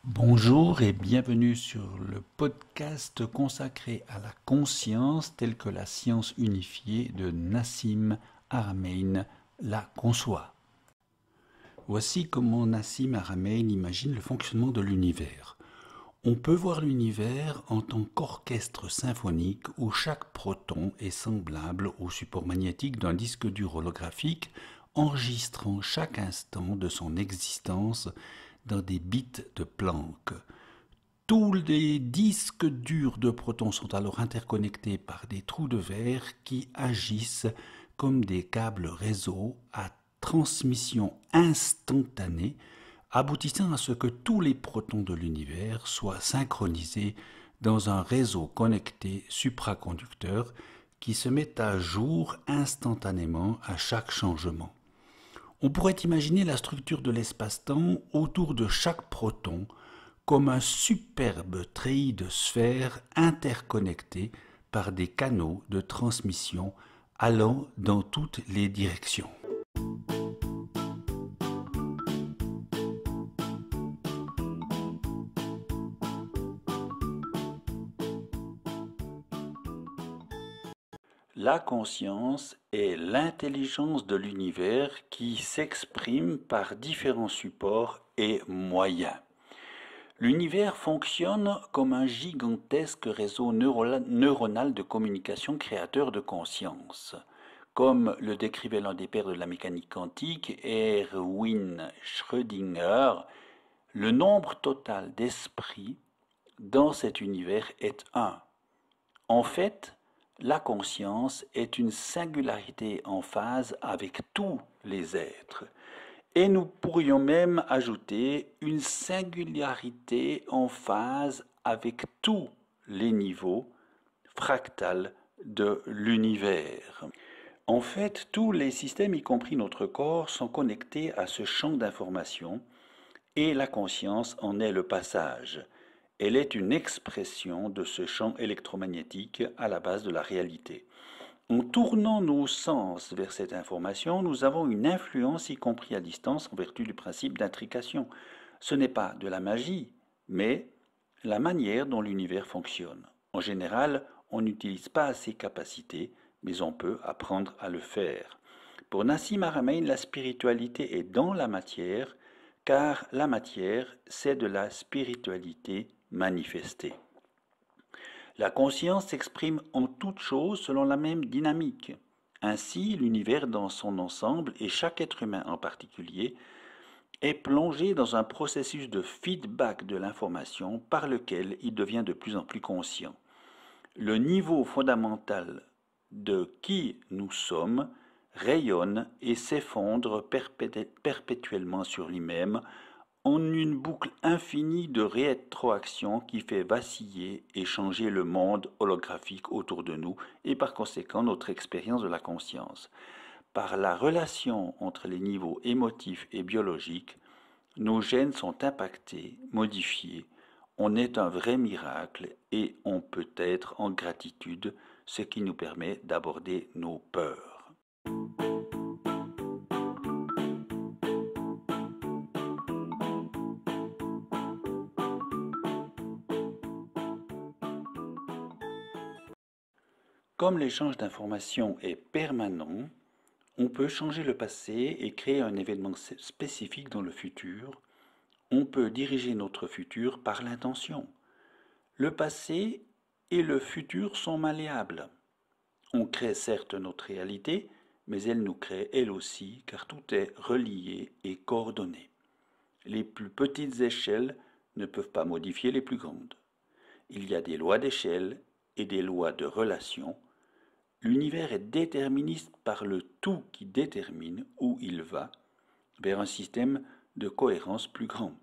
Bonjour et bienvenue sur le podcast consacré à la conscience telle que la science unifiée de Nassim Haramein la conçoit. Voici comment Nassim Haramein imagine le fonctionnement de l'univers. On peut voir l'univers en tant qu'orchestre symphonique où chaque proton est semblable au support magnétique d'un disque dur holographique enregistrant chaque instant de son existence dans des bits de Planck. Tous les disques durs de protons sont alors interconnectés par des trous de verre qui agissent comme des câbles réseau à transmission instantanée, aboutissant à ce que tous les protons de l'univers soient synchronisés dans un réseau connecté supraconducteur qui se met à jour instantanément à chaque changement. On pourrait imaginer la structure de l'espace-temps autour de chaque proton comme un superbe treillis de sphères interconnectées par des canaux de transmission allant dans toutes les directions. La conscience est l'intelligence de l'univers qui s'exprime par différents supports et moyens. L'univers fonctionne comme un gigantesque réseau neuronal de communication créateur de conscience. Comme le décrivait l'un des pères de la mécanique quantique, Erwin Schrödinger, le nombre total d'esprits dans cet univers est 1. En fait, la conscience est une singularité en phase avec tous les êtres. Et nous pourrions même ajouter une singularité en phase avec tous les niveaux fractals de l'univers. En fait, tous les systèmes, y compris notre corps, sont connectés à ce champ d'information et la conscience en est le passage. Elle est une expression de ce champ électromagnétique à la base de la réalité. En tournant nos sens vers cette information, nous avons une influence, y compris à distance, en vertu du principe d'intrication. Ce n'est pas de la magie, mais la manière dont l'univers fonctionne. En général, on n'utilise pas ces capacités, mais on peut apprendre à le faire. Pour Nassim Haramein, la spiritualité est dans la matière, car la matière, c'est de la spiritualité manifestée. La conscience s'exprime en toute chose selon la même dynamique. Ainsi, l'univers dans son ensemble, et chaque être humain en particulier, est plongé dans un processus de feedback de l'information par lequel il devient de plus en plus conscient. Le niveau fondamental de qui nous sommes rayonne et s'effondre perpétuellement sur lui-même en une boucle infinie de rétroaction qui fait vaciller et changer le monde holographique autour de nous et par conséquent notre expérience de la conscience. Par la relation entre les niveaux émotifs et biologiques, nos gènes sont impactés, modifiés. On est un vrai miracle et on peut être en gratitude, ce qui nous permet d'aborder nos peurs. Comme l'échange d'informations est permanent, on peut changer le passé et créer un événement spécifique dans le futur. On peut diriger notre futur par l'intention. Le passé et le futur sont malléables. On crée certes notre réalité, mais elle nous crée elle aussi, car tout est relié et coordonné. Les plus petites échelles ne peuvent pas modifier les plus grandes. Il y a des lois d'échelle et des lois de relation. L'univers est déterministe par le tout qui détermine où il va, vers un système de cohérence plus grand.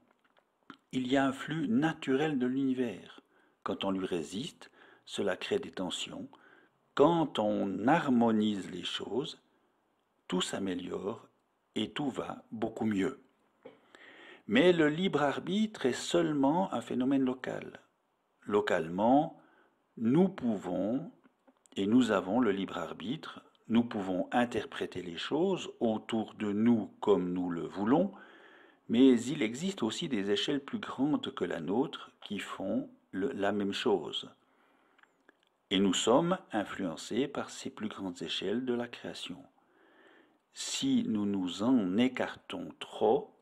Il y a un flux naturel de l'univers. Quand on lui résiste, cela crée des tensions. Quand on harmonise les choses, tout s'améliore et tout va beaucoup mieux. Mais le libre arbitre est seulement un phénomène local. Localement, nous pouvons et nous avons le libre arbitre, nous pouvons interpréter les choses autour de nous comme nous le voulons, Mais il existe aussi des échelles plus grandes que la nôtre qui font la même chose. Et nous sommes influencés par ces plus grandes échelles de la création. Si nous nous en écartons trop,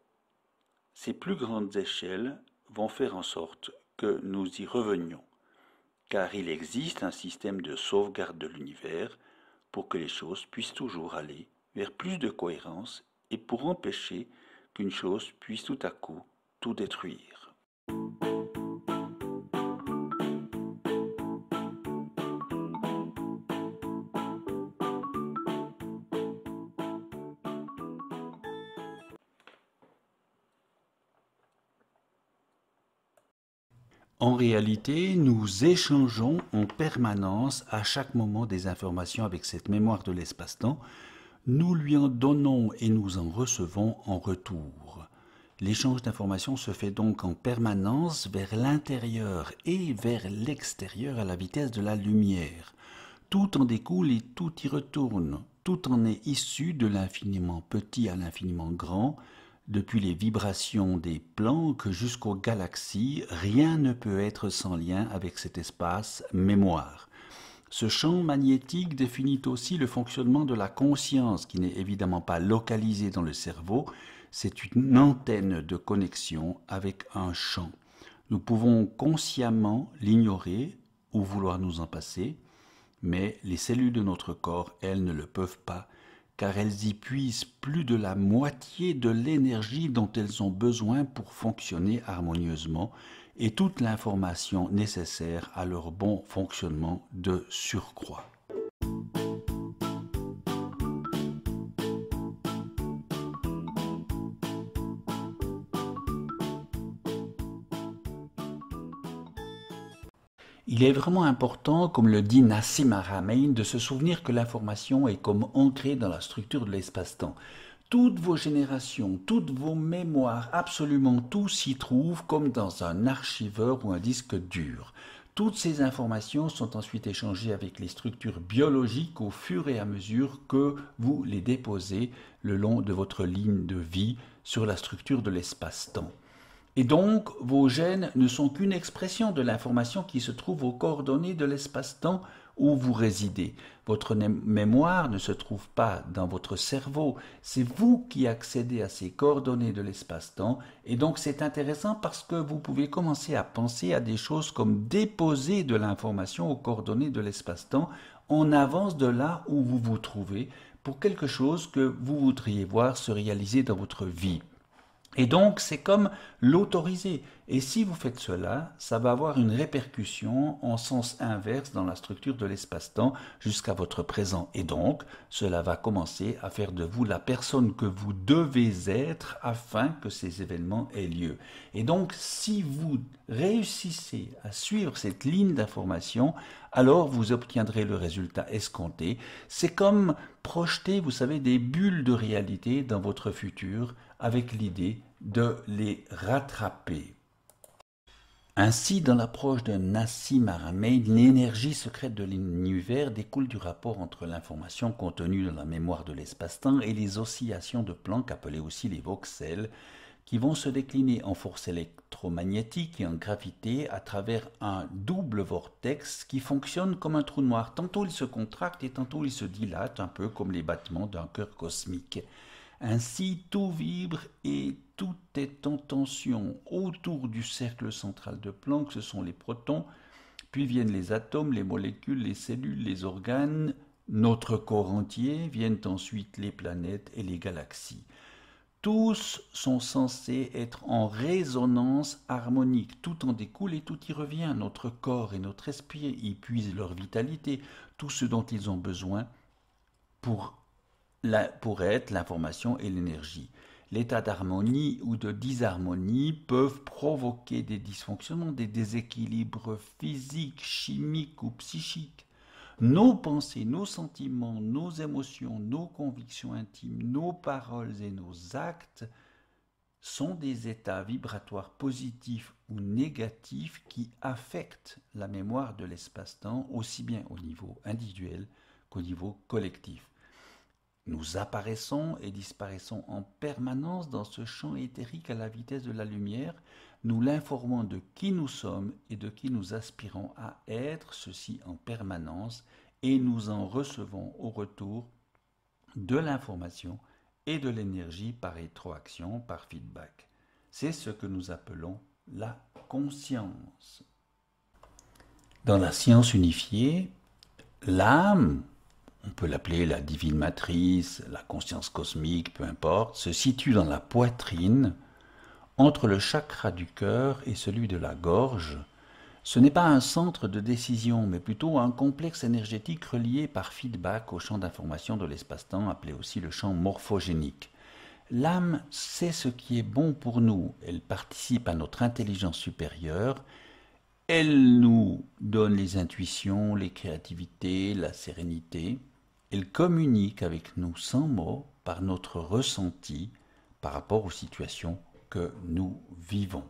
ces plus grandes échelles vont faire en sorte que nous y revenions, car il existe un système de sauvegarde de l'univers pour que les choses puissent toujours aller vers plus de cohérence et pour empêcher qu'une chose puisse tout à coup tout détruire. En réalité, nous échangeons en permanence à chaque moment des informations avec cette mémoire de l'espace-temps. Nous lui en donnons et nous en recevons en retour. L'échange d'informations se fait donc en permanence vers l'intérieur et vers l'extérieur à la vitesse de la lumière. Tout en découle et tout y retourne. Tout en est issu de l'infiniment petit à l'infiniment grand. Depuis les vibrations des Planck jusqu'aux galaxies, rien ne peut être sans lien avec cet espace mémoire. Ce champ magnétique définit aussi le fonctionnement de la conscience, qui n'est évidemment pas localisée dans le cerveau, c'est une antenne de connexion avec un champ. Nous pouvons consciemment l'ignorer ou vouloir nous en passer, mais les cellules de notre corps, elles, ne le peuvent pas, car elles y puisent plus de la moitié de l'énergie dont elles ont besoin pour fonctionner harmonieusement et toute l'information nécessaire à leur bon fonctionnement de surcroît. Il est vraiment important, comme le dit Nassim Haramein, de se souvenir que l'information est comme ancrée dans la structure de l'espace-temps. Toutes vos générations, toutes vos mémoires, absolument tout s'y trouve comme dans un archiveur ou un disque dur. Toutes ces informations sont ensuite échangées avec les structures biologiques au fur et à mesure que vous les déposez le long de votre ligne de vie sur la structure de l'espace-temps. Et donc, vos gènes ne sont qu'une expression de l'information qui se trouve aux coordonnées de l'espace-temps où vous résidez. Votre mémoire ne se trouve pas dans votre cerveau, c'est vous qui accédez à ces coordonnées de l'espace-temps, et donc c'est intéressant parce que vous pouvez commencer à penser à des choses comme déposer de l'information aux coordonnées de l'espace-temps en avance de là où vous vous trouvez pour quelque chose que vous voudriez voir se réaliser dans votre vie. Et donc, c'est comme l'autoriser. Et si vous faites cela, ça va avoir une répercussion en sens inverse dans la structure de l'espace-temps jusqu'à votre présent. Et donc, cela va commencer à faire de vous la personne que vous devez être afin que ces événements aient lieu. Et donc, si vous réussissez à suivre cette ligne d'information, alors vous obtiendrez le résultat escompté. C'est comme projeter, vous savez, des bulles de réalité dans votre futur avec l'idée de les rattraper. Ainsi, dans l'approche de Nassim Haramein, l'énergie secrète de l'univers découle du rapport entre l'information contenue dans la mémoire de l'espace-temps et les oscillations de Planck, appelées aussi les voxels, qui vont se décliner en force électromagnétique et en gravité à travers un double vortex qui fonctionne comme un trou noir. Tantôt il se contracte et tantôt il se dilate, un peu comme les battements d'un cœur cosmique. Ainsi, tout vibre et tout est en tension. Autour du cercle central de Planck, ce sont les protons, puis viennent les atomes, les molécules, les cellules, les organes. Notre corps entier, viennent ensuite les planètes et les galaxies. Tous sont censés être en résonance harmonique. Tout en découle et tout y revient. Notre corps et notre esprit y puisent leur vitalité, tout ce dont ils ont besoin pour être l'information et l'énergie. L'état d'harmonie ou de disharmonie peuvent provoquer des dysfonctionnements, des déséquilibres physiques, chimiques ou psychiques. Nos pensées, nos sentiments, nos émotions, nos convictions intimes, nos paroles et nos actes sont des états vibratoires positifs ou négatifs qui affectent la mémoire de l'espace-temps aussi bien au niveau individuel qu'au niveau collectif. Nous apparaissons et disparaissons en permanence dans ce champ éthérique à la vitesse de la lumière, nous l'informons de qui nous sommes et de qui nous aspirons à être, ceci en permanence, et nous en recevons au retour de l'information et de l'énergie par rétroaction, par feedback. C'est ce que nous appelons la conscience. Dans la science unifiée, l'âme, on peut l'appeler la divine matrice, la conscience cosmique, peu importe, se situe dans la poitrine, entre le chakra du cœur et celui de la gorge. Ce n'est pas un centre de décision, mais plutôt un complexe énergétique relié par feedback au champ d'information de l'espace-temps, appelé aussi le champ morphogénique. L'âme sait ce qui est bon pour nous, elle participe à notre intelligence supérieure, elle nous donne les intuitions, les créativités, la sérénité, elle communique avec nous sans mots par notre ressenti par rapport aux situations que nous vivons.